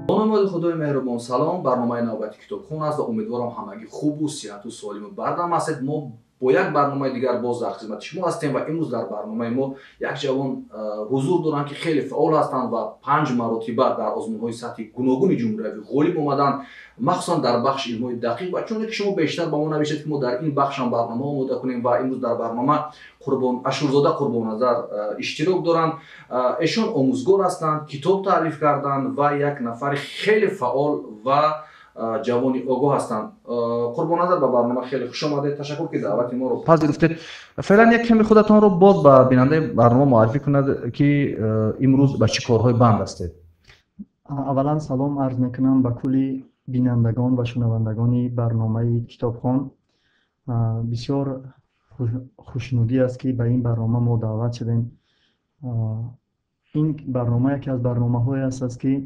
با نام خدای مهربان. سلام، برنامه نوبتی کتابخوان است و امیدوارم همگی خوب و صحت و سالم و بردم هستید. ما با یک برنامه دیگر باز در خدمت شما هستیم و امروز در برنامه ما یک جوان حضور دارند که خیلی فعال هستند و 5 مرتبه در آزمون‌های سطحی گوناگون جمهوری غالب اومدن، مخصوصا در بخش علم‌های دقیق. و چون که شما بیشتر با ما نوشتید که ما در این بخش هم برنامه آماده کنیم و امروز در برنامه اشورزاده قربان نظر اشتراک دارند. ایشون آموزگار هستند، کتاب تعریف کردن و یک نفر خیلی فعال و جوانی آگاه هستند. قربان نظر به برنامه خیلی خوش آمدید. تشکر که دعوت ما رو پذیرفتید. فعلا یک کمی خودتان رو باز به بیننده برنامه معرفی کنید که امروز به چه کارهای بند هستید. اولا سلام عرض میکنم به کلی بینندگان و شنوندگان برنامه کتابخوان. بسیار خوشنودی است که به این برنامه ما دعوت شدیم. این برنامه یکی از برنامه‌های است که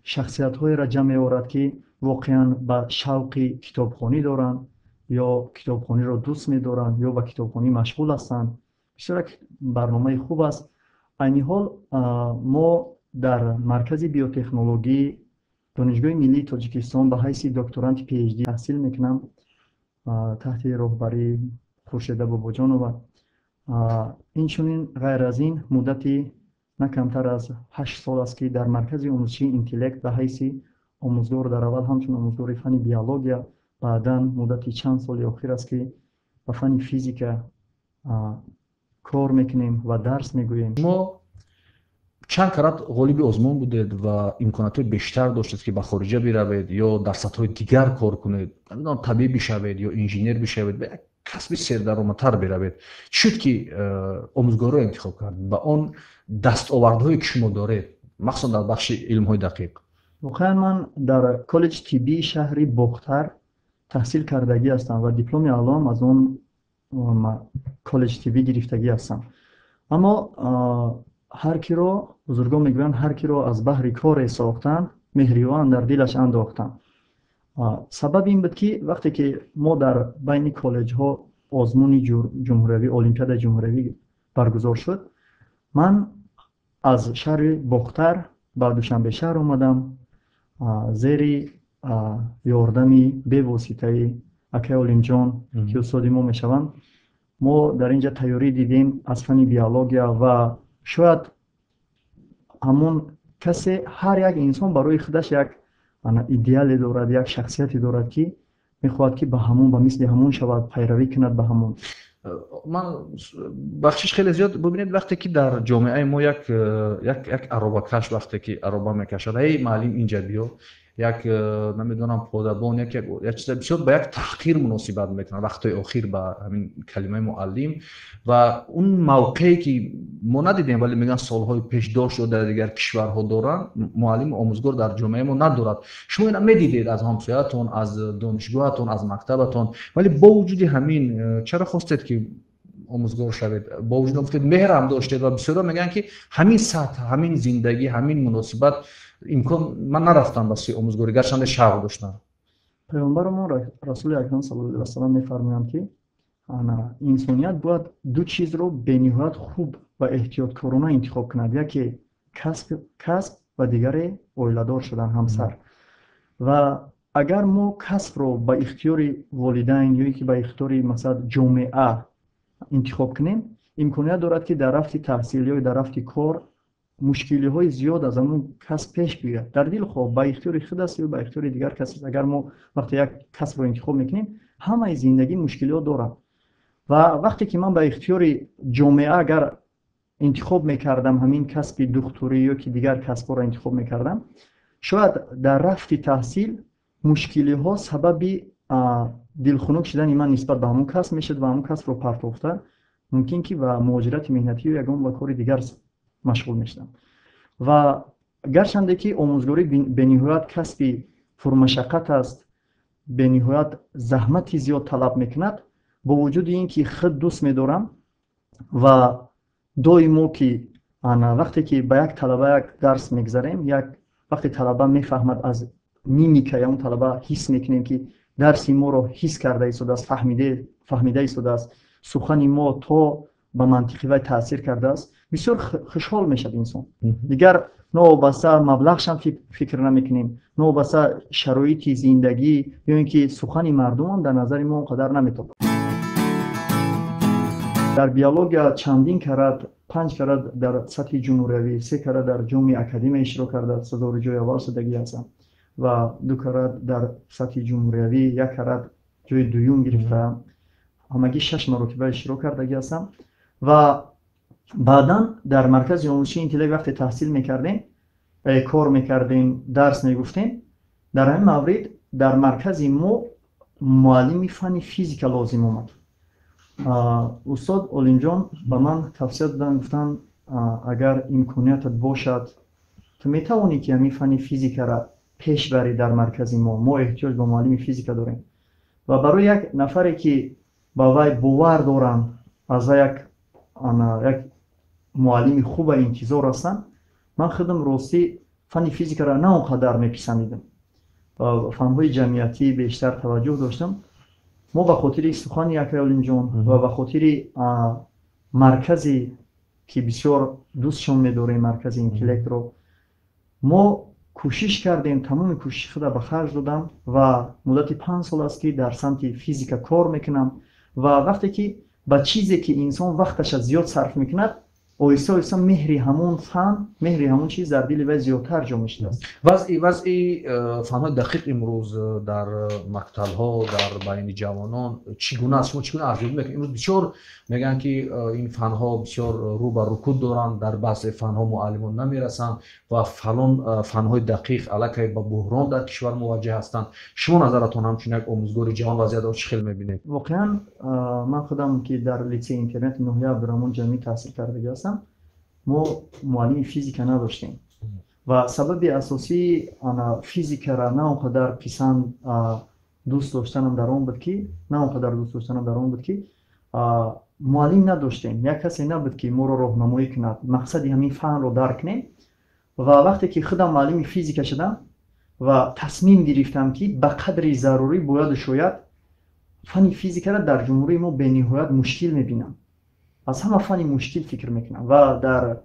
شخصیت‌های را جمع می‌آورد که واقعاً به شوق کتابخوانی دارند یا کتابخوانی را دوست می‌دارند یا به کتابخوانی مشغول هستند. بسیار یک برنامه خوب است. عین حال ما در مرکز بیوتکنولوژی دانشگاه ملی تاجیکستان به حیث دکترانت پی اچ دی تحصیل میکنم تحت راهبری خورشید باباجانова. اینچنین غیر از این مدتی نه کمتر از 8 سال است که در مرکز آموزشی اینتلکت به حیث آموزگار در اول همچون آموزگار فن بیولوژیا، بعداً مدتی چند سال اخیر است که به فن فیزیک کار میکنیم و درس میگوییم. ما چند کرات غالب آزمون بودید و امکانات بیشتر داشتید که به خارجه بروید یا در سطح دیگر کار کنید، نمیدونم طبیب بشوید یا انجینیر بشوید، به یک کسب سردرآمدتر بروید. چی شد که آموزگار رو انتخاب کردید؟ با اون دستاوردهایی که شما دارید مخصوصا در بخش علم‌های دقیق؟ واقعا من در کالج طبی شهری بختر تحصیل کردگی هستم و دیپلم اعلام از اون کالج طبی گرفتگی هستم. اما هر کی رو بزرگان میگویند هر کی رو از بحر کار ساختن مهریوان در دلش انداختن. سبب این بود که وقتی که ما در بین کالج ها آزمون جمهوری المپیاد جمهوری برگزار شد، من از شهر بختر به دوشنبه شهر اومدم زیر یاردمی به واسطه اکای علیم جان که استاد ما میشوند. ما در اینجا تیاری دیدیم از فن بیولوژیا و شاید همون کسی هر یک انسان برای خودش یک ایدئال دارد، یک شخصیتی دارد که میخواهد که به همون به مثل همون شود، پیروی کند به همون. من بخشش خیلی زیاد ببینید وقتی که در جامعه ما یک عربه کش وقتی که عربه میکشد، ای معلم اینجا بیا، یک نمیدونم پادبان یک چیز بسیار به یک تحقیر مناسبت میکنن وقتی اخیر به همین کلمه معلم. و اون موقعی که ما ندیدیم ولی میگن سالهای پیش داشت و در دیگر کشورها دارن، معلم آموزگار در جامعه ما ندارد. شما اینا میدیدید از همسایه‌تون، از دانشگاهتون، از مکتبتون، ولی با وجود همین چرا خواستید که آموزگار شوید؟ با وجود گفتید مهر هم داشتید و بسیارا میگن که همین سطح، همین زندگی، همین مناسبت امکان من نرفتم واسه آموزگاری گرچند شوق داشتم. پیامبر ما رسول اکرم صلی الله علیه و سلم میفرمایند که انسانیت باید دو چیز رو به نهایت خوب و احتیاطکارانه انتخاب کند، یکی کسب و دیگر اویله‌دار شدن، همسر. و اگر ما کسب رو به اختیار والدین یا که به اختیار مثلا جامعه انتخاب کنیم، امکانیت دارد که در رفت تحصیل یا در رفت کار مشکلی های زیاد از اون کسب پیش بیاد. در دل خواب با اختیار خود است یا با اختیار دیگر کس. اگر ما وقتی یک کسب رو انتخاب میکنیم همه زندگی مشکلات داره. و وقتی که من با اختیار جامعه اگر انتخاب میکردم همین کسب دکتری یا که دیگر کسب رو انتخاب میکردم، شاید در رفت تحصیل مشکلی ها سبب دلخنک شدن من نسبت به همون کسب میشد و همون کسب رو پرتافته ممکن که و مهاجرت مهنتی یا یگان و کار دیگر مشغول میشدم. و گرچنده که آموزگاری به نهایت کسب پرمشقت است، به نهایت زحمتی زیاد طلب میکند، با وجود اینکه خود دوست میدارم و دائما که وقتی که با یک طلبه یک درس میگذاریم، وقتی طلبه میفهمد از میمیکای اون طلبه حس میکنیم که درسی ما رو حس کرده ایستاده است، فهمیده ایستاده است، سخن ما تا به منطقی و تاثیر کرده است، بسیار خوشحال میشد انسان. دیگر نوبسته مبلغش هم فکر نمیکنیم، نوبسته شرایط زندگی یا اینکه سخن مردم هم در نظر ما اونقدر نمیتونه. در بیولوژی چندین کرد، 5 کرد در سطح جمهوری، 3 کرد در جامعه اکادمی اشتراک کرده، صدر جای اول شدگی هستم و 2 کرد در سطح جمهوری، 1 کرد جای دوم گرفتم. همگی 6 مرتبه اشتراک کردگی هستم و بعدا در مرکز آموزشی انتلای وقت تحصیل میکردیم، کار میکردیم، درس میگفتیم. در این مورد در مرکز ما معلم فن فیزیک لازم اومد. استاد علیم جان به من توصیه دادن، گفتن اگر امکانیت باشد تو میتوانی که همین فن فیزیک را پیش بری در مرکز ما احتیاج به معلم فیزیک داریم و برای یک نفری که با وی باور دارن از یک معلم خوب انتظار هستن، من خودم راستی فن فیزیک را نه اونقدر میپسندیدم و فنهای جمعیتی بیشتر توجه داشتم. ما به خاطر سخن یکای علیم جان و به خاطر مرکزی که بسیار دوستشون می‌داریم، مرکز اینتلکت رو، ما کوشش کردیم، تمام کوشش خود به خرج دادم و مدت 5 سال است که در سمت فیزیک کار میکنم و وقتی که به چیزی که انسان وقتش زیاد صرف میکند، آیسته آیسته مهری همون فن، مهری همون چیز در دل وی زیادتر جا میشه. وضع فن‌های دقیق امروز در مکتب‌ها در بین جوانان چگونه است؟ شما چگونه ارزیابی می‌کنید؟ امروز بسیار میگن که این فن‌ها بسیار رو به رکود دارن، در بعضی فن‌ها معلمان نمیرسن و فن‌های دقیق علیه به بحران در کشور مواجه هستند. شما نظرتون همچون یک آموزگار جوان وضعیت رو چه خیلی می‌بینید؟ واقعا من خودم که در لیسه اینترنت نهیه عبدالرحمن جمی تحصیل کرده هستم، ما معلم فیزیک نداشتیم و سبب اساسی انا فیزیک را نه اونقدر پسند دوست داشتنم در اون بود که معلم نداشتیم، یک کسی نبود که ما رو راهنمایی کند، مقصد همین فن رو درک کنیم. و وقتی که خودم معلم فیزیک شدم و تصمیم گرفتم که به قدری ضروری باید شاید فن فیزیک را در جمهوری ما به نهایت مشکل میبینم، از همه فن مشکل فکر میکنم و در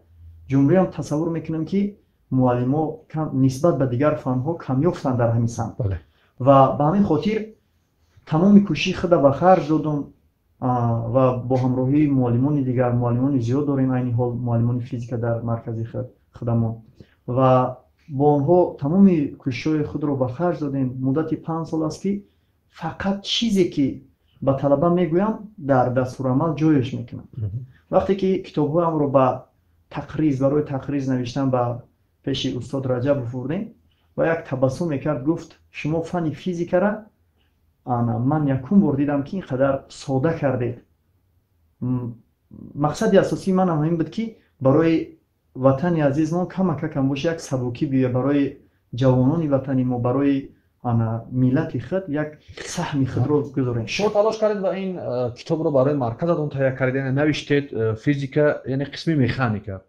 جمهوری هم تصور میکنم که معلم‌ها نسبت به دیگر فن‌ها کمیافتند در همین سمت و به همین خاطر تمام کوشش خود به خرج دادم و با همراهی معلمان دیگر، معلمان زیاد داریم این حال معلمان فیزیک در مرکز خودمان و با آنها تمام کوشش‌های خود رو به خرج دادیم. مدت 5 سال است که فقط چیزی که به طلبه میگویم در دستورالعمل جایش میکنم. وقتی که کتاب‌هایم رو برای تقریض نوشتم به پیش استاد رجب بفردیم و یک تبسم میکرد، گفت شما فن فیزیک را من یکم بار دیدم که اینقدر ساده کردید. مقصد اساسی من همین بود که برای وطن عزیز ما کم باشه، یک سبکی بیه برای جوانان وطنی ما، برای ملت خود یک سهم خود رو گذاریم. شما تلاش کردید و این کتاب رو برای مرکزتون تهیه کردین، نوشتید فیزیک یعنی قسمی مکانیکا.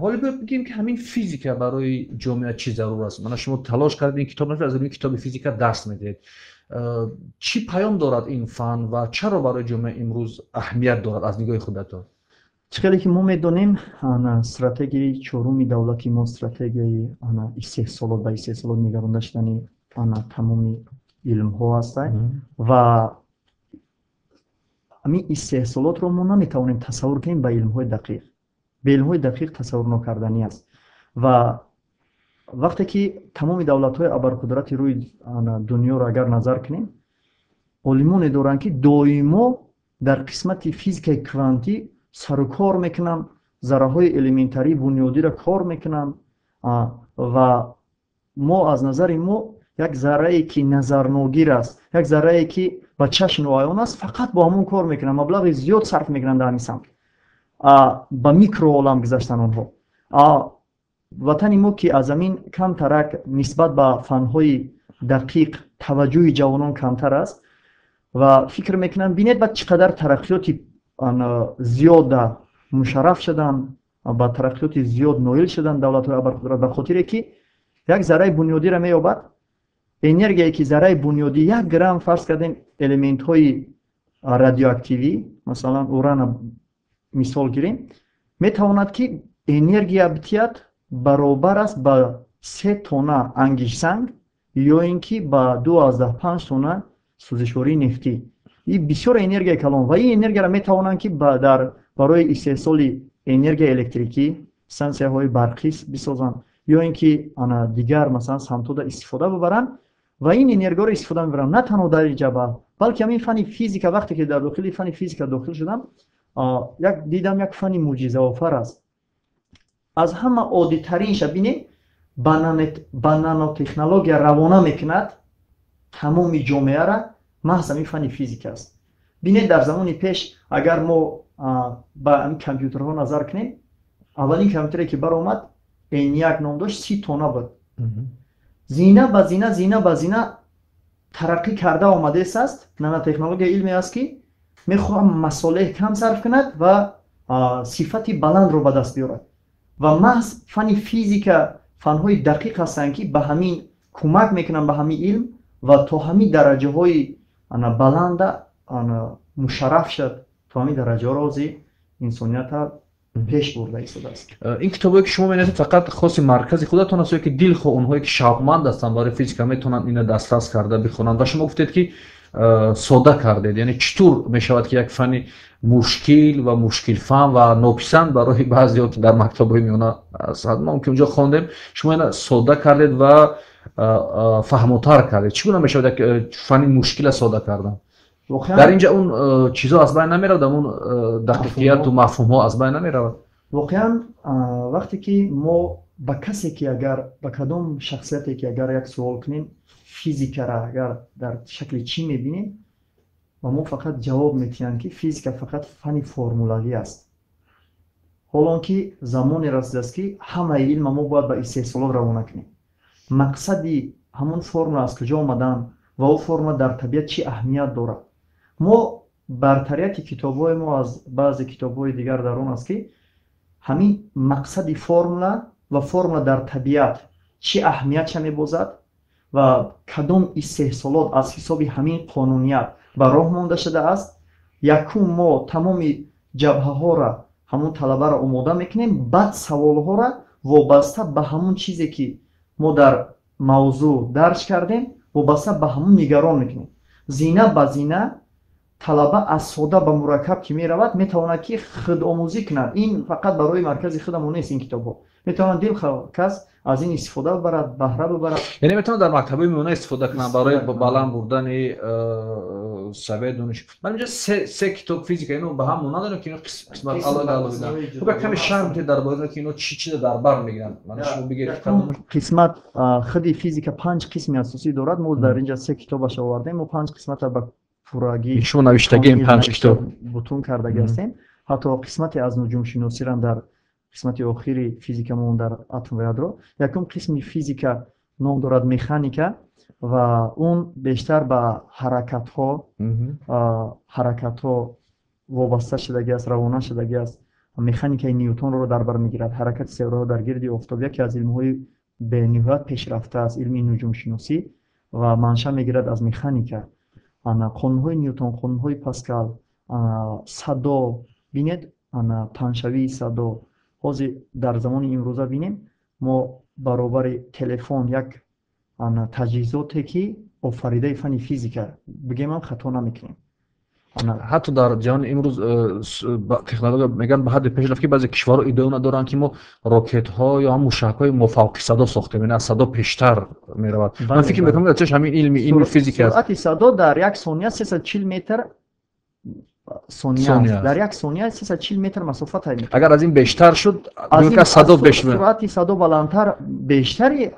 حالا بگیم که همین فیزیک برای جامعه چی ضرور است؟ من شما تلاش کردید این کتاب نوشتید، از این کتاب فیزیک درس میدید. چی پیام دارد این فن و چرا برای جامعه امروز اهمیت دارد از نگاه خودتون؟ چقدر که ما میدونیم استراتژی چهارم دولت ما استراتژی استحصالات به استحصالات نگرانده شدن تمام علم ها است و همین استحصالات رو ما نمیتوانیم تصور کنیم به علم های دقیق. به علم های دقیق تصور نکردنی است و وقتی که تمام دولت های ابرقدرت روی دنیا رو اگر نظر کنیم، علمان دارن که دائما در قسمت فیزیک کوانتی سر و کار میکنن، ذره های الیمنتری بنیادی را کار میکنن و ما از نظر ما یک ذره ای که نظرناگیر است، یک ذره ای که با چشم ناآیان است، فقط با همون کار میکنن، مبلغ زیاد صرف میکنن در همین سمت. با میکرو عالم گذاشتن اونها. وطن ما که از زمین کم ترک نسبت به فنهای دقیق توجه جوانان کمتر است و فکر میکنن بینید بعد چقدر ترقیات زیاد مشرف شدن، با ترقیات زیاد نایل شدن دولت های ابرقدرت، به خاطر که یک ذره بنیادی را مییابد، انرژی که ذره بنیادی 1 گرم فرض کردیم الیمنت های رادیواکتیوی مثلا اوران مثال گیریم، метавонад ки энергия битиҳад баробар аст ба 3 тонна ангишсанг ё ин ки ба 12.5 тонна сӯзишвории нефтӣ. ин бисёр энергияи калон ва ин энергияро метавонанд ки барои истеҳсоли энергияи электрикӣ стансияҳои барқӣ бисозанд ё ин ки дигар масалан самтода истифода бибаранд ва ин энергияро истифода мебаранд на танҳо дар ҷабҳа, балки ҳамин фани физика. Вақте ки дар дохили фани физика дохил шудам, дидам як фани мӯъҷизаофар аст. аз ҳама оддитаринша бинед, ба нанотехнология равона мекунад тамоми ҷомеаро, маҳз ҳамин фани физика аст. бинед дар замони пеш агар мо ба компютерҳо назар кунем, аввалин компютере ки баромад N1 ном дошт, 30 тонна буд. зина ба зина тараққӣ карда омадааст. нанотехнология илме аст ки мехоҳад масолеҳ кам сарф кунад ва сифати баландро ба даст биёрад. ва маҳз фани физика фанҳои дақиқ ҳастанд ки ба ҳамин кӯмак мекунанд ба ҳамин илм ва то ҳамин дараҷаҳои баланда мушарраф шуд, то ҳамин дараҷаҳоро ози инсонията пеш бурда истодааст. ин китобое ки шумо менависед фақат хоси маркази худатон аст ё ки дилхоҳ онҳое ки шавқманд ҳастанд барои физика метавонанд ина дастрас карда бихонанд? ва шумо гуфтед ки сода кардед, яъне чӣ тур мешавад ки як фани мушкил ва мушкилфаҳм ва нописанд барои баъзеҳо ки дар мактабҳои миёна мо ки унҷо хондем, шумо ина сода кардед ва фаҳмотар кардед. Чӣ гуна мешавад як фани мушкила сода кардан? дар инҷа он чизҳо аз байн намеравад, он дақиқияту мафҳумҳо аз байн намеравад? воқеан вақте ки мо ба касе ки агар ба кадом шахсияте ки агар як суол кунем физикара агар дар шакли чӣ мебинем ва мо фақат ҷавоб метиҳем ки физика фақат фани формулавӣ аст. ҳолон ки замоне расидааст ки ҳамаи илма мо бояд ба истеҳсолот равона кунем. мақсади ҳамон формула аз куҷо омадан ва он формула дар табиат чӣ аҳамият дорад. мо бартарияти китобҳои мо аз баъзе китобҳои дигар дар он аст ки ҳамин мақсади формула ва формула дар табиат чӣ аҳамиятша мебозад ва кадом истеҳсолот аз ҳисоби ҳамин қонуният ба роҳ монда шудааст. якум мо тамоми ҷабҳаҳоро ҳамон талабаро омода мекунем, баъд саволҳоро вобаста ба ҳамон чизе ки мо дар мавзӯъ дарҷ кардем вобаста ба ҳамон нигарон мекунем. зина ба зина талаба аз сода ба мураккаб ки меравад метавонад ки худомӯзӣ кунад. ин фақат барои маркази худам нест. ин китобҳо метавонад дилхоҳ кас аз ин истифода бибарад, баҳра бибарад. яъне метавонад дар мактабҳои миёна истифода кунад барои баланд бурдани савияи дониш. ман инҷа се китоб физика ино ба ҳам монадано ки ино қисмат алоҳида каме шарҳ медиҳед дар бораи ки ино чӣ чизе дар бар мегиранд. ман шумо бигӯед қисмат худи физика 5 қисми асосӣ дорад. мо дар инҷа 3 китобаш овардем. мо 5 қисмата ба пуррагӣ шумо навиштагием 5 китоб бутун кардаги ҳастем. ҳатто қисмате аз нуҷумшиносиро дар қисмати охири физика мо дар атом ва ядро. якум қисми физика ном дорад механика ва он бештар ба ҳаракатҳо вобаста шудагӣ аст, равона шудагӣ аст. механикаи Ньютонро дар бар мегирад. ҳаракати сайёраҳо дар гирди офтоб яке аз илмҳои бениҳоят пешрафта аст, илми нуҷумшиносӣ ва маншаъ мегирад аз механика. қонунҳои Ньютон, қонунҳои Паскал, садо бинед, паншавии садо. ҳозир дар замони имрӯза бинем мо баробари телефон як таҷҳизоте ки офаридаи фани физика бигем ҳам хато намекунем. ҳатто дар ҷаҳони имрӯз технология мегӯянд ба ҳадди пеш рафт ки баъзе кишварҳо идео надоранд ки мо рокетҳо ё ҳам мушакҳои мофавқи садо сохтем, яъне аз садо пештар меравад. ман фикр мекунам чеш ҳамин илми физика аст. суръати садо дар як сония 340 метр дар як сония 340 метр масофа тай мекунад. агар аз ин бештар шуд ки садо бештар суръати садо баландтар, бештари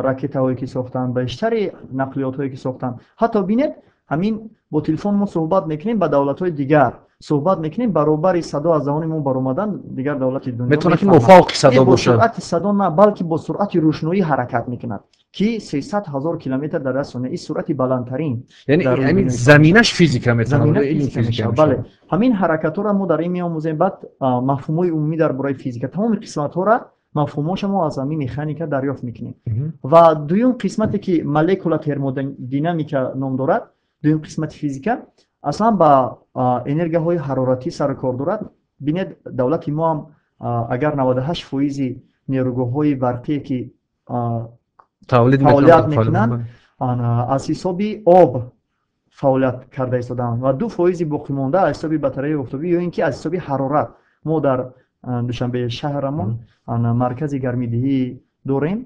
ракетаҳое ки сохтанд, бештари нақлиётҳое ки сохтанд. ҳатто бинед ҳамин бо телефон мо суҳбат мекунем ба давлатҳои дигар, суҳбат мекунем баробари садо аз заҳони мо баромадан дигар давлати дунё метавонад ки мувофиқи садо бошад. суръати садо на, балки бо суръати рӯшноӣ ҳаракат мекунад ки 300 000 километр дар сония. ин суръати баландтарин, яъне ҳамин заминаш физика метавонад. бале ҳамин ҳаракатҳоро мо дар ин меомӯзем. баъд мафҳумҳои умумӣ дар бораи физика, тамоми қисматҳоро мафҳумоша мо аз ҳамин механика дарёфт мекунем. ва дуюм қисмате ки молекула термодинамика ном дорад, дуюм қисмати физика аслан ба энергияҳои ҳароратӣ сару кор дорад. бинед давлати мо ҳам агар 98% нерӯгоҳҳои барқие ки тавлид фаъолият мекунанд аз ҳисоби об фаъолият карда истоданд ва 2% боқимонда аз ҳисоби батареяи офтобӣ ё ин ки аз ҳисоби ҳарорат. мо дар душанбеи шаҳрамон маркази гармидиҳӣ дорем.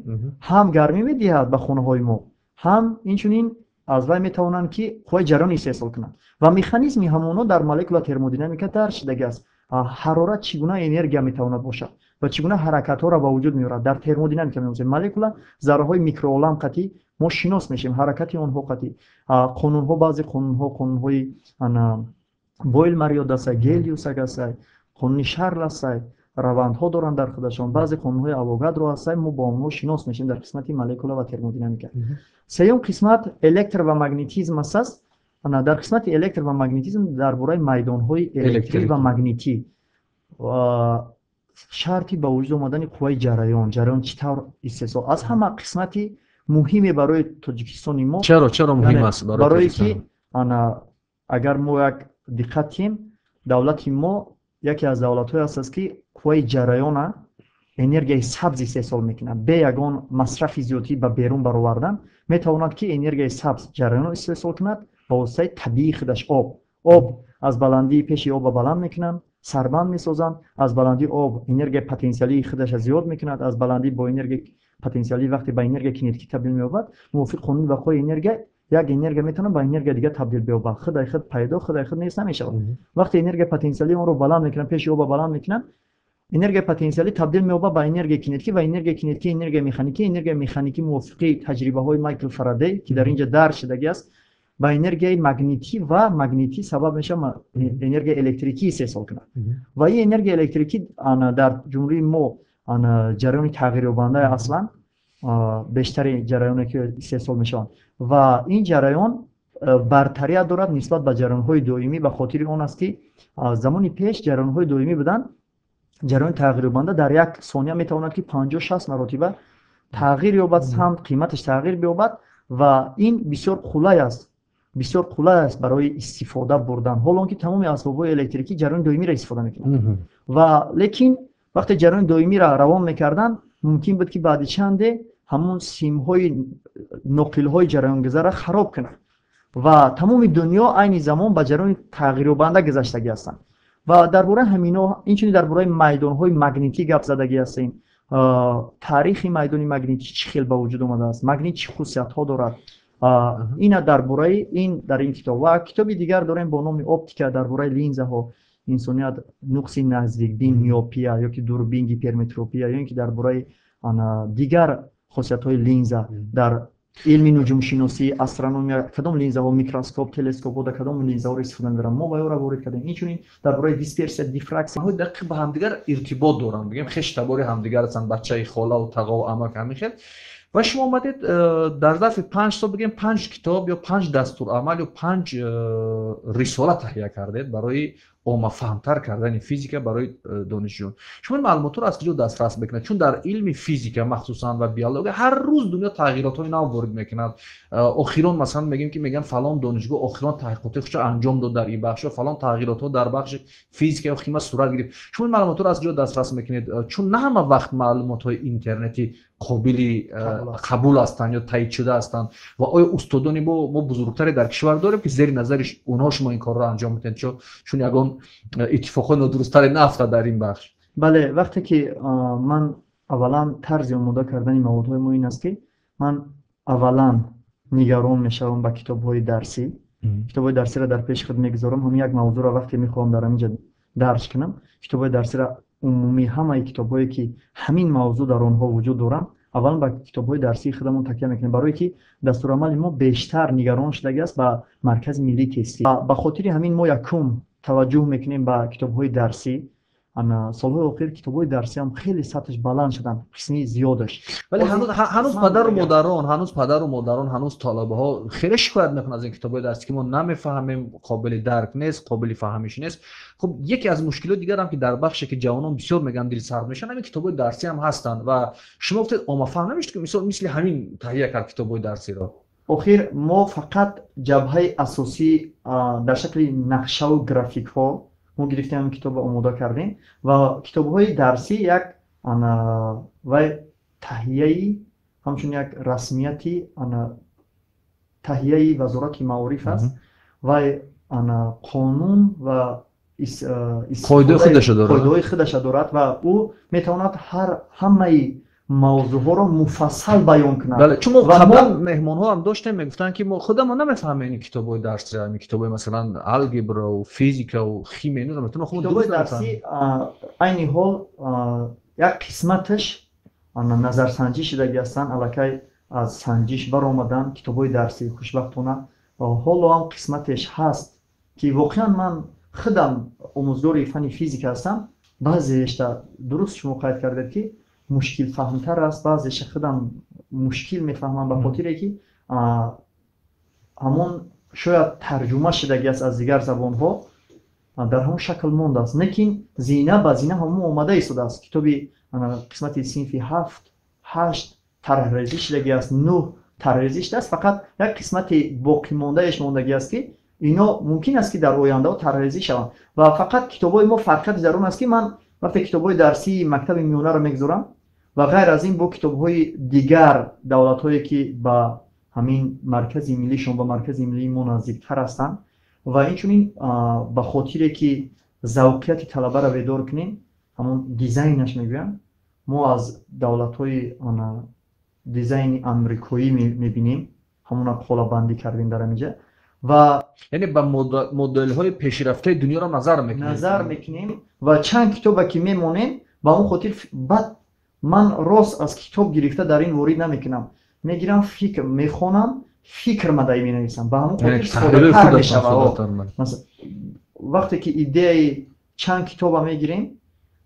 ҳам гармӣ медиҳад ба хонаҳои мо, ҳам инчунин аз вай метавонанд ки қувваи ҷараён истеҳсол кунанд ва механизми ҳамоно дар молекула термодинамика дарк шудагиаст. ҳарорат чӣ гуна энергия метавонад бошад ва чӣ гуна ҳаракатҳоро ба вуҷуд меорад. дар термодинамика меомӯзем. Молекула зарраҳои микроолам қатӣ мо шинос мешавем, ҳаракати онҳо қатӣ, қонунҳо, баъзе қонунҳои бойл мариёд ҳастанд, гелиус ҳастанд, қонуни шарл ҳастанд, равандҳо доранд дар худашон, баъзе қонунҳои авогадро ҳастанд, мо бо онҳо шинос мешавем дар қисмати молекула ва термодинамика. сеюм қисмат электр ва магнитизм аст. дар қисмати электр ва магнитизм дар бораи майдонҳои электрӣ ва магнитӣ шарти ба вуҷуд омадани қувваи ҷараён чӣ тавр истеҳсол аз ҳама қисмати муҳиме барои Тоҷикистони мо. чаро муҳим аст барое ки агар мо як диққат кунем, давлати мо яке аз давлатҳое ҳаст ки қувваи ҷараёна энергияи сабз истеҳсол мекунад. бе ягон масрафи зиёдӣ ба берун баровардан метавонад ки энергияи сабз ҷараёнро истеҳсол кунад ба воситаи табиии худаш. об аз баландии пеши обро баланд мекунанд, сарбанд месозанд, аз баландии об энергияи потенсиалии худаша зиёд мекунад, аз баландӣ бо энергияи потенсиалӣ вақте ба энергияи кинетикӣ табдил меёбад, мувофиқ қонуни бақои энергия, як энергия метавонад ба энергия дигар табдил биёбад. худай худ пайдо, худай худ нест намешавад. вақте энергияи потенсиалии онро баланд мекунад, пеши обро баланд мекунад, энергияи потенсиалӣ табдил меёбад ба энергияи кинетикӣ ва энергияи кинетикӣ энергияи механикӣ, энергияи механикӣ мувофиқи таҷрибаҳои Майкл Фарадей ки дар инҷа дарк шудагиаст, ба энергияи магнитӣ ва магнитӣ сабаб мешавад энергияи электрикӣ истеҳсол кунад. ва ин энергияи электрикӣ дар ҷумлаи мо ҷараёни тағйирёбанда аслан бештари ҷараёне ки истеҳсол мешаванд ва ин ҷараён бартария дорад нисбат ба ҷараёнҳои доимӣ. ба хотири он аст ки замони пеш ҷараёнҳои доимӣ буданд, ҷараёни тағйирёбанда дар як сония метавонад ки 50-60 маротиба тағйир ёбад, самт қиматаш тағйир биёбад ва ин бисёр қулай аст барои истифода бурдан, ҳолон ки тамоми асбобҳои электрикӣ ҷараёни доимиро истифода мекунанд. ва лекин вақте ҷараёни доимиро равон мекарданд, мумкин буд ки баъди чанде ҳамон симҳои ноқилҳои ҷараёнгузара хароб кунад ва тамоми дунё айни замон ба ҷараёни тағйирёбанда гузаштагӣ ҳастанд. ва дар бораи ҳамино инчунин дар бораи майдонҳои магнитӣ гап задагӣ ҳастем. таърихи майдони магнитӣ чӣ хел ба вуҷуд омадааст, магнит чӣ хусусиятҳо дорад, ина дар бораи ин дар ин китоб ва китоби дигар дорем бо номи оптика дар бораи линзаҳо, инсоният нуқси наздикбин, миопия ёки дурбин гиперметропия, ё ин ки дар бораи дигар хусусиятҳои линза дар илми нуҷумшиносӣ, астрономия, кадом линзаҳо, микроскоп, телескопҳо дар кадом линзаҳоро истифода мебаранд, мо ба ёро ворид кардем. инчунин дар бораи дисперсия, дифраксия дақиқ ба ҳамдигар иртибот доранд, бигем хештабори ҳамдигар ҳастанд, бачаи холаву тағову амак ҳамин хел. ва шумо омадед дар зарфи 5 сол бигем 5 китоб ё 5 дастурамал ё 5 рисола таҳия кардед барои оммафаҳмтар кардани физика барои донишҷӯён. шумо ин маълумотро аз куҷо дастрас мекунед? чун дар илми физика махсусан ва биология ҳар рӯз дунё тағйиротҳои нав ворид мекунад. охирон масалан мегӯем ки мегӯянд фалон донишгоҳ охирон таҳқиқоти худро анҷом дод дар ин бахш, фалон тағйиротҳо дар бахши физика ё химия сурат гирифт. шумо ин маълумотро аз куҷо дастрас мекунед? чун на ҳама вақт маълумотҳои интернетӣ қобили қабул ҳастанд ё таъид шуда ҳастанд ва оё устодони мо бузургтаре дар кишвар дорем ки зери назари онҳо шумо ин корро анҷом медиҳед, чун ягон иттифоқҳои нодурусттаре нафтад дар ин бахш? бале, вақте ки ман аввалан тарзи омода кардани маводҳои мо ин аст ки ман аввалан нигарон мешавам ба китобҳои дарсӣ. китобҳои дарсиро дар пеши худ мегузорам. ҳамин як мавзӯъро вақте мехоҳам дар ҳаминҷа дарс кунам, китобҳои дарсиро умумӣ ҳамаи китобҳое ки ҳамин мавзӯъ дар онҳо вуҷуд доранд, аввалан ба китобҳои дарсии худамон такя мекунем, барое ки дастурамали мо бештар нигарон шудагиаст ба маркази миллии тестӣ. ба хотири ҳамин мо якум таваҷҷӯҳ мекунем ба китобҳои дарсӣ. солҳои охир китобҳои дарсиам хеле сатҳаш баланд шуданд, қисми зиёдаш. вале ҳанӯз падару модарон ҳанӯз талабаҳо хеле шикоят мекунанд аз ин китобҳои дарсӣ ки мо намефаҳмем, қобили дарк нест, қобили фаҳмиш нест. хуб яке аз мушкилоти дигарам ки дар бахше ки ҷавонон бисёр мегӯянд дилсард мешаванд, ҳамин китобҳои дарсӣ ҳам ҳастанд ва шумо гуфтед оммафаҳм намешуд ки мисли ҳамин таҳия кард китобҳои дарсиро? охир мо фақат ҷабҳаи асосӣ дар шакли нақшаву графикҳо мо гирифтем ҳамин китобро омода кардем ва китобҳои дарсӣ як вай таҳияи ҳамчун як расмияти таҳияи вазорати маориф аст вай қонун ва қоидаҳои худаша дорад ва ӯ метавонад ҳамаи мавзӯъҳоро муфассал баён кунад. Бале, чун мо қаблан меҳмонҳо ҳам доштем мегуфтанд ки мо худамон намефаҳмем ин китобҳои дарсӣ, ин китобҳои масалан алгебраву физикаву химия китобҳои дарсӣ айни ҳол як қисматаш назарсанҷӣ шудагӣ ҳастанд, аллакай аз санҷиш баромадан китобҳои дарсӣ хушбахтона ҳоло ҳам қисматеш ҳаст ки воқеан ман худам омӯзгори фанни физика ҳастам, баъзеашта дуруст шумо қайд кардед ки мушкилфаҳмтар аст, баъзеша худам мушкил мефаҳмам ба хотире ки ҳамон шояд тарҷума шудагӣ аст аз дигар забонҳо дар ҳамон шакл мондааст, лекин зина ба зина ҳамон омада истодааст. Китоби қисмати синфи 7-8 тарҳрезӣ шудагӣ аст, 9 тарҳрезӣ шудааст, фақат як қисмати боқимондаеш мондагӣ аст ки ино мумкин аст ки дар ояндаҳо тарҳрезӣ шаванд ва фақат китобҳои мо фарқияти дар он аст ки ман вақте китобҳои дарсии мактаби миёнаро мегузорам ва ғайр аз ин бо китобҳои дигар давлатҳое ки ба ҳамин маркази миллишон ба маркази миллии мо наздиктар ҳастанд ва инчунин ба хотире ки завқияти талабаро бедор кунем, ҳамон дизайнаш мегӯям, мо аз давлатҳои дизайни амрикоӣ мебинем, ҳамона қолабандӣ кардем дар ҳаминҷа ва яъне ба моделҳои пешрафтаи дунёро назар мекунем ва чанд китобе ки мемонем ба он хотир баъд ман рост аз китоб гирифта дар ин ворид намекунам, мегирам фикр мехонам, фикр мадаи менависам, ба ҳамон хотир содатар мешавад. вақте ки идеяи чанд китоба мегирем,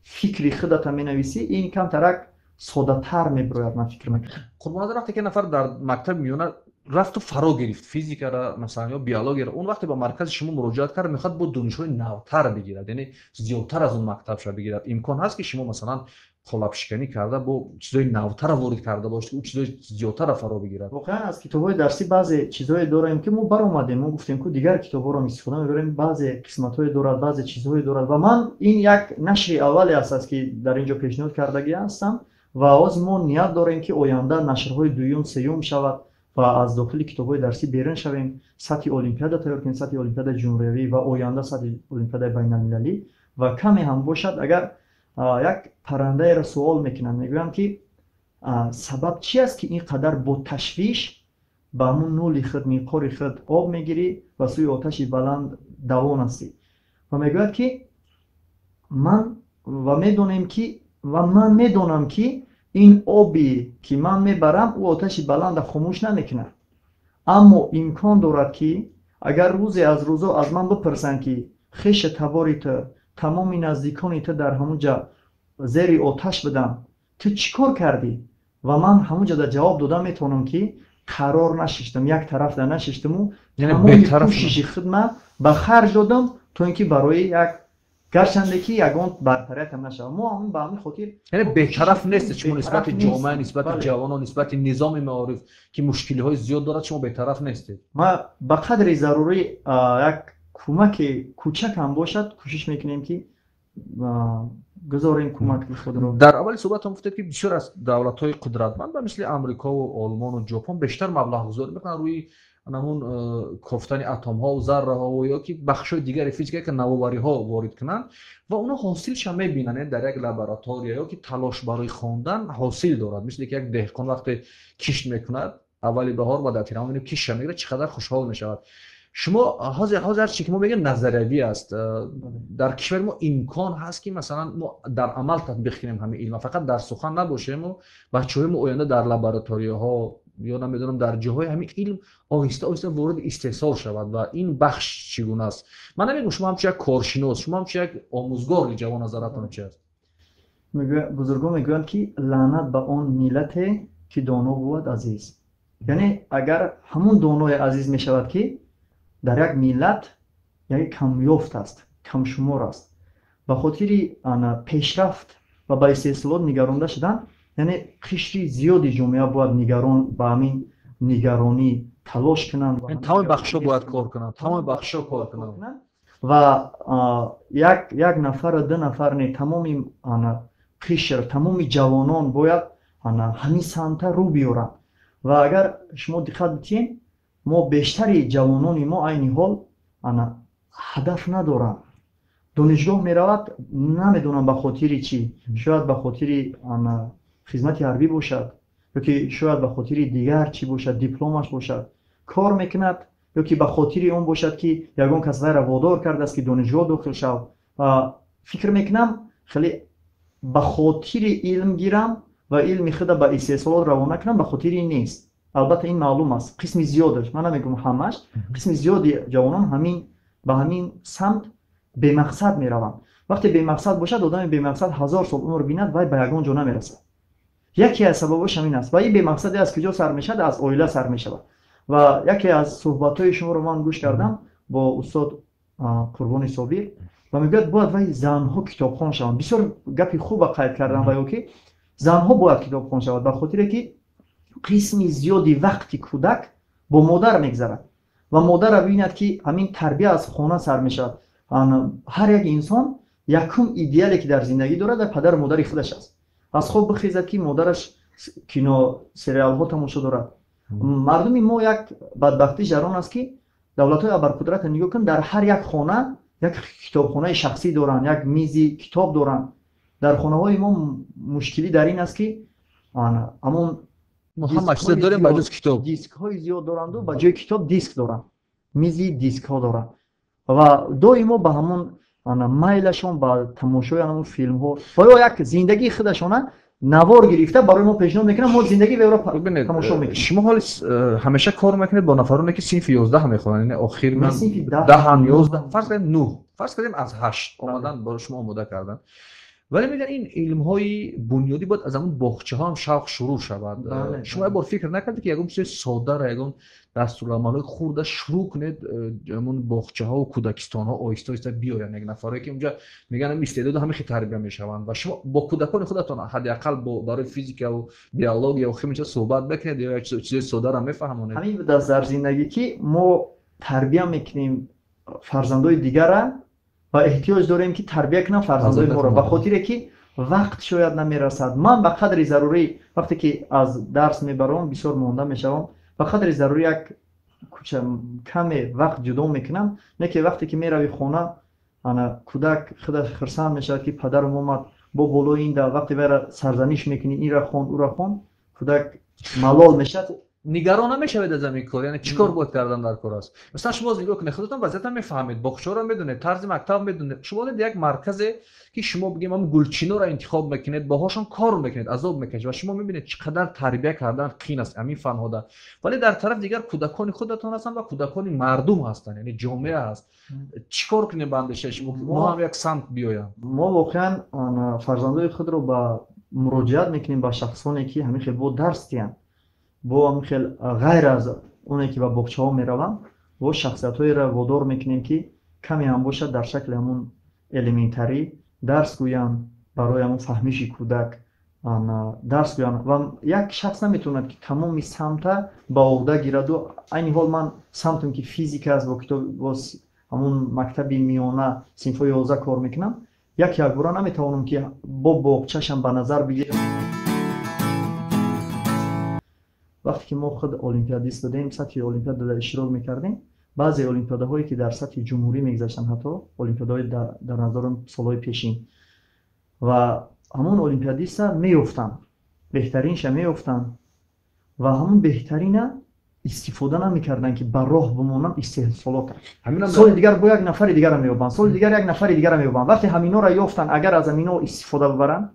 фикри худата менависӣ, ин камтарак содатар мебирояд, ман фикр мекунам. Қурбонат, вақте ки нафар дар мактаби миёна рафту фаро гирифт физикара масалан ё биологияро, он вақте ба маркази шумо муроҷиат кард, мехоҳад бо донишҳои навтар бигирад, яъне зиёдтар аз он мактабша бигирад. Имкон ҳаст ки шумо масалан қолабшиканӣ карда бо чизҳои навтара ворид карда бошед, ӯ чизҳои зиёдтара фаро бигирад. воқеан аз китобҳои дарсӣ баъзе чизҳое дорем ки мо баромадем, мо гуфтем ки дигар китобҳоро истифода мебарем, баъзе қисматҳое дорад, баъзе чизҳое дорад ва ман ин як нашри аввале аст ки дар ин ҷо пешниҳод кардагӣ ҳастам ва оз мо ният дорем ки оянда нашрҳои дуюм, сеюм шавад ва аз дохили китобҳои дарсӣ берун шавем, сатҳи олимпиада тайёр кунем, сатҳи олимпиадаи ҷумҳуриявӣ ва оянда сатҳи олимпиадаи байналмилалӣ ва каме ҳам бошад. Агар як паррандаеро суол мекунам, мегӯям ки сабаб чи аст ки ин қадар бо ташвиш ба ҳамун нӯли худ, миқори худ об мегирӣ ва сӯи оташи баланд давон ҳастӣ ва мегӯяд ки ман медонам ки ин оби ки ман мебарам ӯ оташи баланда хомӯш намекунад, аммо имкон дорад ки агар рӯзе аз рӯзо аз ман бипурсанд ки хеша табори ту, тамоми наздикони ту дар ҳамунҷа зери оташ буданд, ту чӣ кор кардӣ? Ва ман ҳамунҷада ҷавоб дода метавонам ки қарор нашиштам, як тарафда нашиштаму тамоми кӯшиши худма ба харҷ додам то ин ки барои як гарчанде ки ягон бартариятам нашавад. Мо ҳамин ба ҳамин хотир яъне бетараф нестед шумо нисбати ҷомеа, нисбати ҷавонон, нисбати низоми маориф ки мушкилиҳои зиёд дорад, шумо бетараф нестед. ма ба қадри зарурӣ як кӯмаки кӯчак ҳам бошад кӯшиш мекунем ки гузорем кӯмаки худро. дар аввали суҳбатам гуфтед ки бисёр аз давлатҳои қудратманд ба мисли амрикову олмону ҷопон бештар маблағгузорӣ мекунанд рӯи ҳамун кофтани атомҳо, зарраҳо ё ки бахшҳои дигари физика ки навовариҳо ворид кунанд ва онҳо ҳосилша мебинанд, яъне дар як лаборатория ё ки талош барои хондан ҳосил дорад. Мисли ки як деҳқон вақте кишт мекунад аввали баҳор ва дар тирамон киштша мегирад, чӣ қадар хушҳол мешавад. шумо ҳозир чӣ ки мо мегӯем назариявӣ аст, дар кишвари мо имкон ҳаст ки масалан мо дар амал татбиқ кунем ҳамин илма, фақат дар сухан набошему бачаҳои мо оянда дар лабораторияҳо ё намедонам дар ҷоҳои ҳамин илм оҳиста оҳиста ворид истеҳсол шавад ва ин бахш чӣ гуна аст? Ман намегӯям шумо ҳамчун як коршинос, шумо ҳамчун як омӯзгор ҷавон назаратон чӣ аст? бузургон мегӯянд ки лаънат ба он миллате ки доно буд азиз. яъне агар ҳамун доное азиз мешавад ки дар як миллат як камёфт аст, камшумор аст, ба хотири пешрафт ва ба истеҳсолот нигаронда шудан, яъне қишри зиёди ҷомеа бояд нигарон ба ҳамин нигаронӣ талош кунанд, тамоми бахшҳо бояд кор кунанд, тамоми бахшҳо кор кунанд ва як нафар ду нафар не тамоми қишр тамоми ҷавонон бояд ҳамин самта рӯ биёранд ва агар шумо диққат битиен мо бештари ҷавонони мо айни ҳол ҳадаф надоранд донишгоҳ меравад намедонам ба хотири чӣ шояд ба хотири хизмати ҳарбӣ бошад ёки шояд ба хотири дигар чӣ бошад дипломаш бошад кор мекунад ёки ба хотири он бошад ки ягон кас вайро водор кардааст ки донишгоҳ дохил шав фикр мекунам хеле ба хотири илм гирам ва илми худа ба истеҳсол равона кунам ба хотири ин нест албатта ин маълум аст қисми зиёдаш ман намегӯям ҳамаш қисми зиёди ҷавонон ба ҳамин самт бемақсад мераванд вақте бемақсад бошад одами бемақсад 1000 сол умр бинад вай ба ягон ҷо намерасад яке аз сабабош ҳамин аст ва ин бемақсаде аз куҷо сар мешавад аз оила сар мешавад ва яке аз суҳбатҳои шуморо ман гӯш кардам бо устод Қурбони Собир ва мегӯяд бояд вай занҳо китобхон шаванд бисёр гапи хуба қайд кардам ваё ки занҳо бояд китобхон шавад ба хотире ки қисми зиёди вақти кӯдак бо модар мегзарад ва модар бибинад ки ҳамин тарбия аз хона сар мешавад ҳар як инсон якум идеале ки дар зиндагӣ дорад дар падару модари худаш аст аз хоб бихезад ки модараш кино сериалҳо тамошо дорад мардуми мо як бадбахти жарон аст ки давлатҳои абарқудрата нигоҳ кун дар ҳар як хона як китобхонаи шахсӣ доранд як мизи китоб доранд дар хонаҳои мо мушкилӣ дар ин аст ки ҳамон дискҳои зиёд доранду ба ҷои китоб диск доранд мизи дискҳо доранд ва доимо ба ҳамон майлашон ба тамошои ҳамон филмҳо ва ё як зиндагии худашона навор гирифта барои мо пешниҳод мекунам мо зиндагии веро тамошо мекунем шумо ҳоли ҳамеша кор мекунед бо нафароне ки синфи 11 мехонанд яъне охир 10 11 фарз кардем 9 фарз кардем аз 8 омадан бо шумо омода кардан вале мегӯянд ин илмҳои бунёдӣ бояд аз ҳамон боғчаҳо ҳам шавқ шурӯъ шавад шумо ябор фикр накардед ки ягон чизи соддара ягон дастурамалҳои хурда шурӯъ кунед ҳамон боғчаҳоу кӯдакистонҳо оҳиста оҳиста биёянд як нафаре ки унҷа мегӯянд истеъдоду ҳамин хел тарбия мешаванд ва шумо бо кӯдакони худатон ҳадиақал барои физикаву биологияу химича суҳбат мекунед ё як чизи соддара мефаҳмонед ҳамин буд аст дар зиндагӣ ки мо тарбия мекунем фарзандои дигара ва эҳтиёҷ дорем ки тарбия кунам фарзандои моро ба хотире ки вақт шояд намерасад ман ба қадри зарурӣ вақте ки аз дарс мебарам бисёр монда мешавам ба қадри зарурӣ як каме вақт ҷудо мекунам не ки вақте ки мерави хона кӯдак худаш хирсанд мешавад ки падарум омад бо болои ин да вақте вайра сарзаниш мекунӣ инра хон ура хон кӯдак малол мешавад нигарон намешавед аз ҳамин кор яъне чӣ кор бояд кардан дар кор аст мисалан шумо нигоҳ кунед худатон вазъиятро мефаҳмед боғчаҳоро медонед тарзи мактаб медонед шумо олед як марказе ки шумо бигем ҳам гулчиноро интихоб мекунед баҳошон кор мекунед азоб мекашед ва шумо мебинед чӣ қадар тарбия кардан қиин аст ҳамин фанҳода вале дар тараф дигар кӯдакони худатон ҳастанд ва кӯдакони мардум ҳастанд яъне ҷомеа ҳаст чӣ кор кунем ба андешаи шумо ки мо ҳам як самт биёям мо воқеан фарзандои худро ба муроҷиат мекунем ба шахсоне ки ҳамин хел бо дарс диҳанд бо ҳамин хел ғайр аз оне ки ба боғчаҳо мераванд бо шахсиятҳоеро водор мекунем ки каме ҳам бошад дар шакли ҳамон элементарӣ дарс гӯянд барои ҳамон фаҳмиши кӯдак дарс гӯянд ва як шахс наметавонад ки тамоми самта ба оҳда гираду айни ҳол ман самтам ки физика аст бо китоб бо ҳамон мактаби миёна синфҳои 11 кор мекунам як бора наметавонам ки бо боғчашам ба назар бигирам вақте ки мо худ олимпиадист будем сатҳи олимпиада иштирок мекардем баъзе олимпиадаҳое ки дар сатҳи ҷумҳурӣ мегузаштанд ҳатто олимпиадаҳои дар назарам солҳои пешин ва ҳамон олимпиадиста меёфтанд беҳтаринша меёфтанд ва ҳамон беҳтарина истифода намекарданд ки ба роҳ бимонанд истеҳсолот соли дигар бо як нафари дигара меёбанд соли дигар як нафари дигара меёбанд вақте ҳаминҳоро ёфтанд агар аз ҳаминҳо истифода бибаранд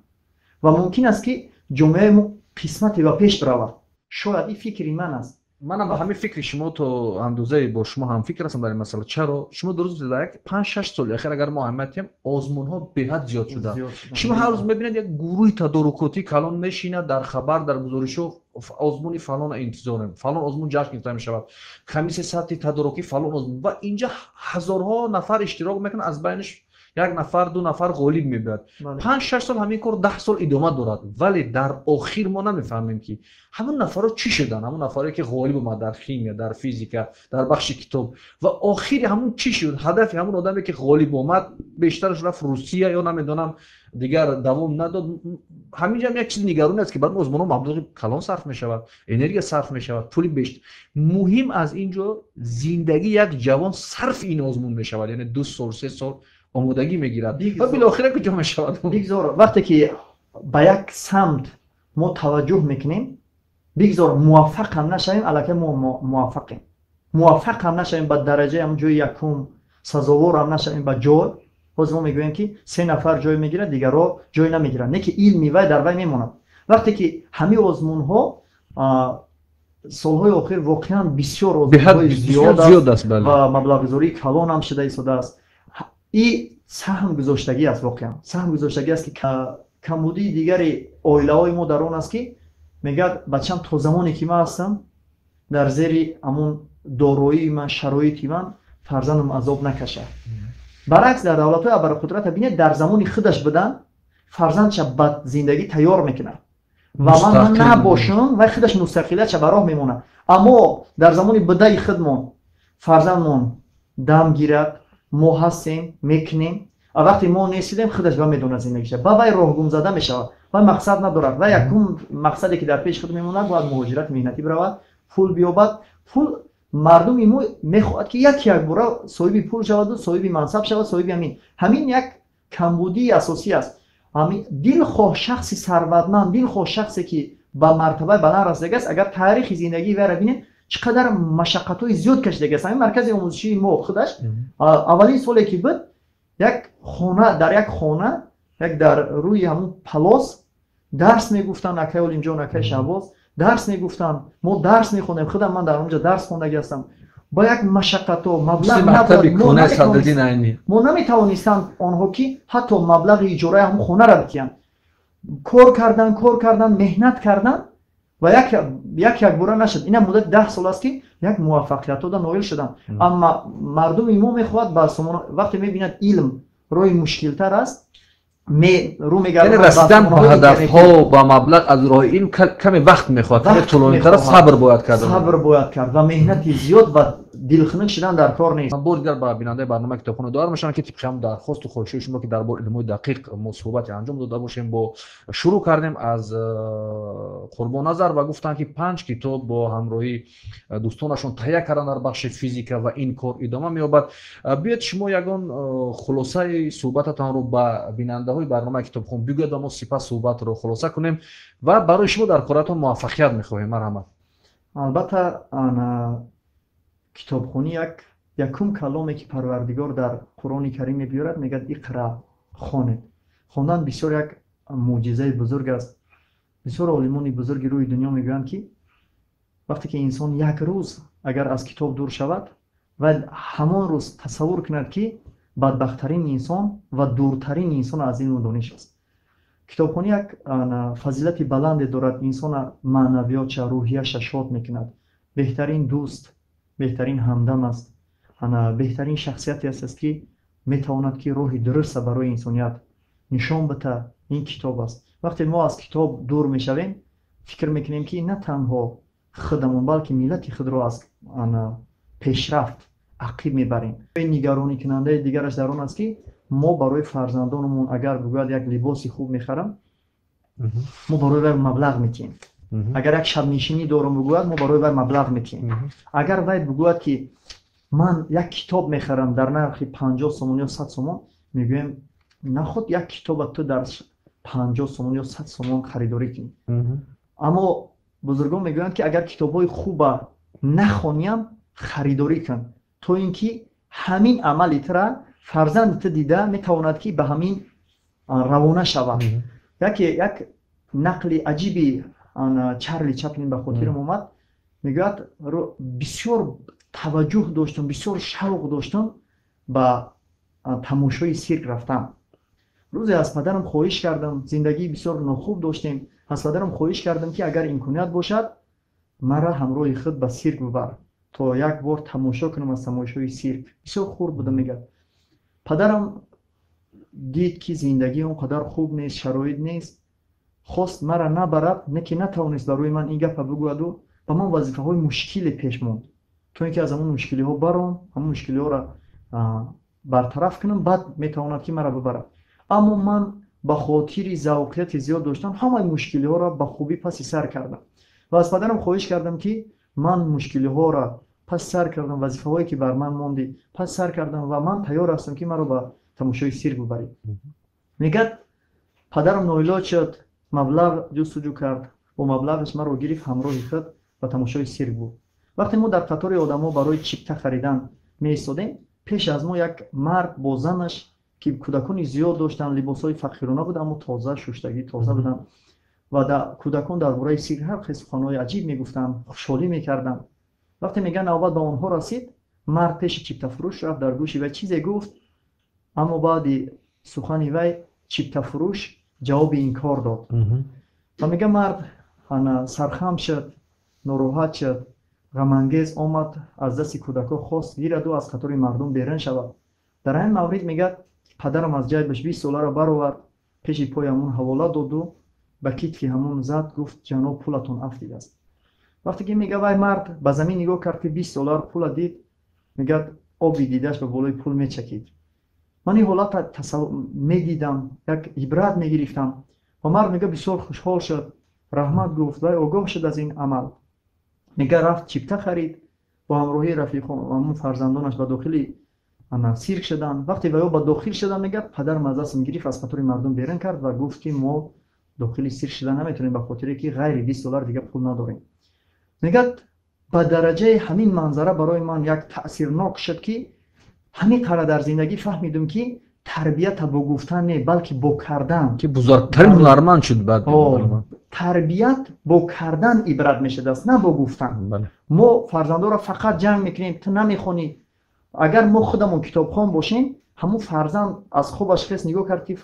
ва мумкин аст ки ҷомеаи мо қисмате ба пеш биравад шояд ин фикри ман аст манам ба ҳамин фикри шумо то андозае бо шумо ҳамфикр ҳастам дар ин масъала чаро шумо дуруст гуфтед дар як 5-6 соли ахир агар мо аҳамият диҳем озмунҳо беҳад зиёд шуда шумо ҳар рӯз мебинед як гурӯҳи тадорукотӣ калон мешинад дар хабар дар гузоришҳо озмуни фалон интизорем фалон озмун ҷашн гирифта мешавад камиси сатҳи тадорукӣ фалон озмун ва инҷа ҳазорҳо нафар иштирок мекунанд аз байнаш یک نفر دو نفر غالب میبرد 5-6 سال همین کار 10 سال ادامه دارد ولی در آخر ما نمیفهمیم که همون نفرها چی شدن همون نفرایی که غالب اومد در شیمی در فیزیکا در بخش کتاب و آخر همون چی شد هدف همون آدمی که غالب اومد بیشترش رفت روسیه یا نمیدونم دیگر دوام نداد همینجا یک چیز نگرانی است که بعد از ما مبلغ کلان صرف میشود انرژی صرف میشود پول بیشتر مهم از اینجا زندگی یک جوان صرف این آزمون میشود یعنی 2 سال 3 سال آمادگی میگیرد و بالاخره کجا میشود بگذار وقتی که به یک سمت ما توجه میکنیم بگذار موفق هم نشویم البته ما موفقیم موفق هم نشویم به درجه هم جای یکم سزاوار هم نشویم به جای باز ما میگوییم که 3 نفر جای میگیره دیگرها جای نمیگیرن نه که علم میوه در وی میموند وقتی که همه آزمون ها سالهای آخر واقعا بسیار آزمون زیاد است و مبلغ گذاری کلان هم شده ایستاده است این سهم گذاشتگی است واقعا سهم گذاشتگی است که کمبودی دیگری عائله های ما در آن است که میگه بچم تا زمانی که من هستم در زیر همون دارایی من شرایطی من فرزندم عذاب نکشه برعکس در دولت‌های ابرقدرت ببینید در زمانی خودش بدن فرزندش به زندگی تیار میکنه و من نباشم و خودش مستقلیتش به راه میمونه اما در زمانی بدهی خودمون فرزندمون دم گیرد ما هستیم میکنیم و وقتی ما نیستیم خودش با میدونه زندگیش با وی راه گم زده میشه و مقصد ندارد و یکم مقصدی که در پیش خود میمونه باید مهاجرت مهنتی برود پول بیابد پول مردم ایمو میخواد که یک بار صاحب پول شود و صاحب منصب شود صاحب همین یک کمبودی اساسی است همین دلخواه شخصی ثروتمند دلخواه شخصی که با مرتبه بلند رسیده است اگر تاریخ زندگی وی را ببینید چقدر مشقت‌های زیاد کشیده است همین مرکز آموزشی ما خودش اولین سالی که بود یک خانه در یک خانه یک در روی همون پلاس درس میگفتن نکه اینجا نکه شباز درس میگفتن ما درس میخونیم خودم من در اونجا درس خوندگی هستم با یک مشقت و مبلغ نداریم ما نمیتوانستیم آنها که حتی مبلغ اجاره هم خونه را بکیان کار کردن مهنت کردن و یک بار نشد این مدت 10 سال است که یک موفقیت ها نایل شدن اما مردم ایمو میخواد وقتی میبیند علم روی مشکل تر است یعنی رسیدن به هدف ها با مبلغ از راه این کمی وقت میخواد کمی طولانی تر صبر باید کرد و مهنت زیاد و دلخنک شدن در کار نیست من بار دیگر با بیننده برنامه کتابخانه دار میشم که طبق هم درخواست و خواهش شما که در باره علم دقیق مصوبت انجام داده باشیم با شروع کردیم از قربان نظر و گفتن که 5 کتاب با همراهی دوستانشون تهیه کردن در بخش فیزیکا و این کار ادامه مییابد بیاید شما یگان خلاصه صحبتتان رو با بیننده های برنامه کتابخانه بگویید و ما سپس صحبت رو خلاصه کنیم و برای شما در کارتون موفقیت میخواهیم مرحمت البته کتابخوانی یکم کلامی که پروردگار در قرآن کریم میگوید میگه اقرا خوانید خواندن بسیار یک معجزه بزرگ است بسیار عالمان بزرگ روی دنیا میگویند که وقتی که انسان یک روز اگر از کتاب دور شود و همان روز تصور کند که بدبختترین انسان و دورترین انسان از این دانش است کتابخوانی یک فضیلت بلند دارد انسان معنویات روحیش شاد میکند بهترین دوست بهترین همدم است بهترین شخصیتی است که میتواند که راه درست برای انسانیت نشان بده این کتاب است وقتی ما از کتاب دور میشویم فکر میکنیم که نه تنها خودمون بلکه ملت خود را از پیشرفت عقب میبریم این نگرانی کننده دیگرش در آن است که ما برای فرزندانمون اگر بگوید یک لباسی خوب میخرم ما برای وی مبلغ میتیم اگر یک شب نشینی دارم بگوید ما برای وی مبلغ میتیم اگر وی بگوید که من یک کتاب میخرم در نرخ 50 سومون یا 100 سومون میگویم نخود یک کتاب تو در 50 سومون یا 100 سومون خریداری کنی اما بزرگان میگویند که اگر کتابای خوب نخوانیم خریداری کن تو اینکه همین عملیت را فرزندت دیده میتواند که به همین روانه شود یک نقل عجیبی چارلی چپلین به خاطرم اومد میگوید بسیار توجه داشتم بسیار شوق داشتم به تماشای سیرک رفتم روزی از پدرم خواهش کردم زندگی بسیار ناخوب داشتیم از پدرم خواهش کردم که اگر امکانیت باشد مرا همراه خود به سیرک ببر تا یک بار تماشا کنم از تماشای سیرک بسیار خورد بودم میگه پدرم дид ки зиндагӣ он қадар хуб нест, шароит нест, хост мара набарад, не ки натавонист дар рӯи ман ин гапа бигӯяду, ба ман вазифаҳои мушкиле пеш монд. То ин ки аз ҳамон мушкилиҳо баром, ҳамон мушкилиҳоро бартараф кунам, баъд метавонад ки мара бибарад. аммо ман ба хотири завқияти зиёд доштан ҳамаи мушкилиҳоро ба хубӣ паси сар кардам ва аз падарам хоҳиш кардам ки ман мушкилиҳоро пас сар кардам, вазифаҳое ки бар ман монди пас сар кардам ва ман тайёр ҳастам ки маро ба тамошои сирк бибаред. Мегӯяд падарам ноилоҷ шуд, маблағ ҷустуҷӯ кард, бо маблағаш маро гирифт, ҳамроҳи худ ба тамошои сирк буд. вақте мо дар қатори одамҳо барои чипта харидан меистодем, пеш аз мо як мард бо занаш ки кӯдакони зиёд доштанд, либосҳои фақирона буд, аммо тоза шуштагӣ тоза буданд ва кӯдакон дар бораи сирк ҳар қисм суханҳои аҷиб мегуфтанд, хушҳолӣ мекарданд. вақте мегӯянд навбат ба онҳо расид, мард пеши чиптафурӯш рафт, дар гӯши вай чизе гуфт, аммо баъди сухани вай чиптафурӯш ҷавоби инкор дод ва мега мард сархам шуд, нороҳат шуд, ғамангез омад, аз дасти кӯдако хост гираду аз қатори мардум берун шавад. дар ҳамин маврид мегӯяд падарам аз ҷайбаш 20 долларро баровард, пеши пои ҳамон ҳавола доду ба китфи ҳамон зад, гуфт ҷаноб пулатон афтид аст. вақте ки мега вай мард ба замин нигоҳ кард ки 20 доллар пула дид, мегӯяд оби дидаш ба болои пул мечакид. ман ин ҳолатро медидам, як ибрат мегирифтам ва мард мега бисёр хушҳол шуд, раҳмат гуфт, вай огоҳ шуд аз ин амал. мега рафт чипта харид, бо ҳамроҳии рафиқон ҳамон фарзандонаш ба дохили сирк шуданд. вақте ваё ба дохил шуданд, мега падарам аз дастам гирифт, аз қатори мардум берун кард ва гуфт ки мо дохили сирк шуда наметавонем, ба хотире ки ғайри 20 доллар дига пул надорем. мегӯяд ба дараҷаи ҳамин манзара барои ман як таъсирнок шуд ки ҳамин қадр дар зиндагӣ фаҳмидум ки тарбията бо гуфтан не, балки бо кардан ки бузургтарин ҳунарманд шуд. баъд тарбият бо кардан ибрат мешудааст, на бо гуфтан. мо фарзандоро фақат ҷанг мекунем, ту намехонӣ. агар мо худамон китобхон бошем, ҳамон фарзанд аз хобаш хест нигоҳ кард ки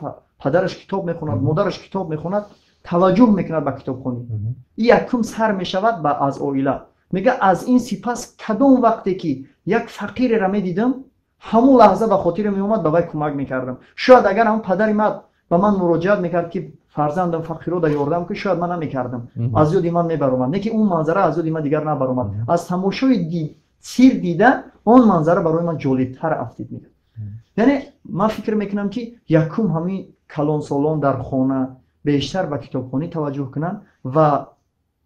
падараш китоб мехонад, модараш китоб мехонад, таваҷҷӯҳ мекунад ба китобхонӣ. ин якум сар мешавад ба аз оила. мега аз ин сипас кадом вақте ки як фақиреро медидам, ҳамон лаҳза ба хотирам меомад, ба вай кӯмак мекардам. шояд агар ҳамон падари ман ба ман муроҷиат мекард ки фарзандам фақирода ёрдам кӯ, шояд ман намекардам. аз ёди ман мебаромад. не ки он манзара аз ёди ман дигар набаромад. аз тамошои сир дида он манзара барои ман ҷолибтар афтид мекард. яъне ман фикр мекунам ки якум ҳамин калонсолон дар хона бештар ба китобхонӣ таваҷҷӯҳ кунанд ва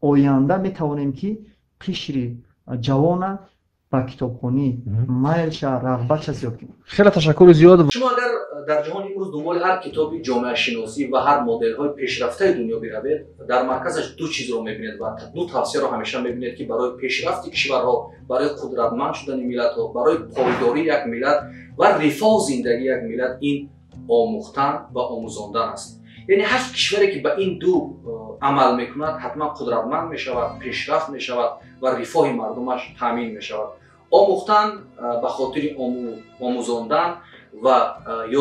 оянда метавонем ки қишри ҷавона ба китобхонӣ майлша, рағбатша зиёд кунем. хеле ташаккури зиёд. шумо агар дар ҷаҳони имрӯз дунболи ҳар китоби ҷомеашиносӣ ва ҳар моделҳои пешрафтаи дунё биравед, дар марказаш ду чизро мебинед ва ду тавсияро ҳамеша мебинед ки барои пешрафти кишварҳо, барои қудратманд шудани миллатҳо, барои пойдории як миллат ва рифоҳ зиндагии як миллат ин омӯхтан ва омӯзондан аст. яъне ҳар кишваре ки ба ин ду амал мекунад, ҳатман қудратманд мешавад, пешрафт мешавад ва рифоҳи мардумаш таъмин мешавад. омӯхтан ба хотири омӯзондан ва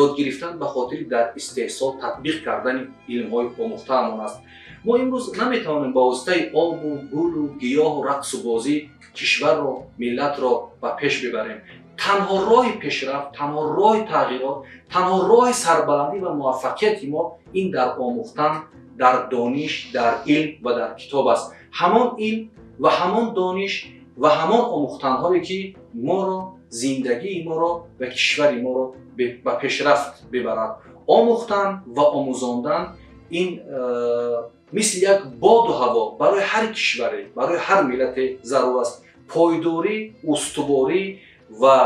ёд гирифтан ба хотири дар истеҳсол татбиқ кардани илмҳои омӯхтаамон аст. мо имрӯз наметавонем ба воситаи обу гулу гиёҳу рақсу бозӣ кишварро, миллатро ба пеш бибарем. танҳо роҳи пешрафт, танҳо роҳи тағйирот, танҳо роҳи сарбаландӣ ва муваффақияти мо ин дар омӯхтан, дар дониш, дар илм ва дар китоб аст. ҳамон илм ва ҳамон дониш ва ҳамон омӯхтанҳое ки моро, зиндагии моро ва кишвари моро ба пешрафт бибарад. омӯхтан ва омӯзондан ин мисли як боду ҳаво барои ҳар кишваре, барои ҳар миллате зарур аст. пойдорӣ, устуворӣ ва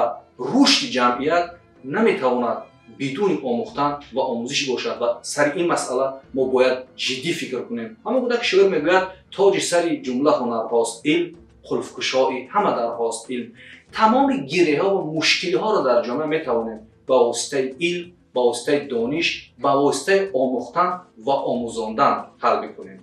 рушди ҷамъият наметавонад бидуни омӯхтан ва омӯзиш бошад ва сари ин масъала мо бояд ҷиддӣ фикр кунем. ҳамон гуна ки шоир мегӯяд тоҷи сари ҷумла ҳунарҳост илм, қулфкушои ҳама дарҳост илм. тамоми гиреҳҳо ва мушкилиҳоро дар ҷомеа метавонем ба воситаи илм, ба воситаи дониш, ба воситаи омӯхтан ва омӯзондан ҳал бикунем.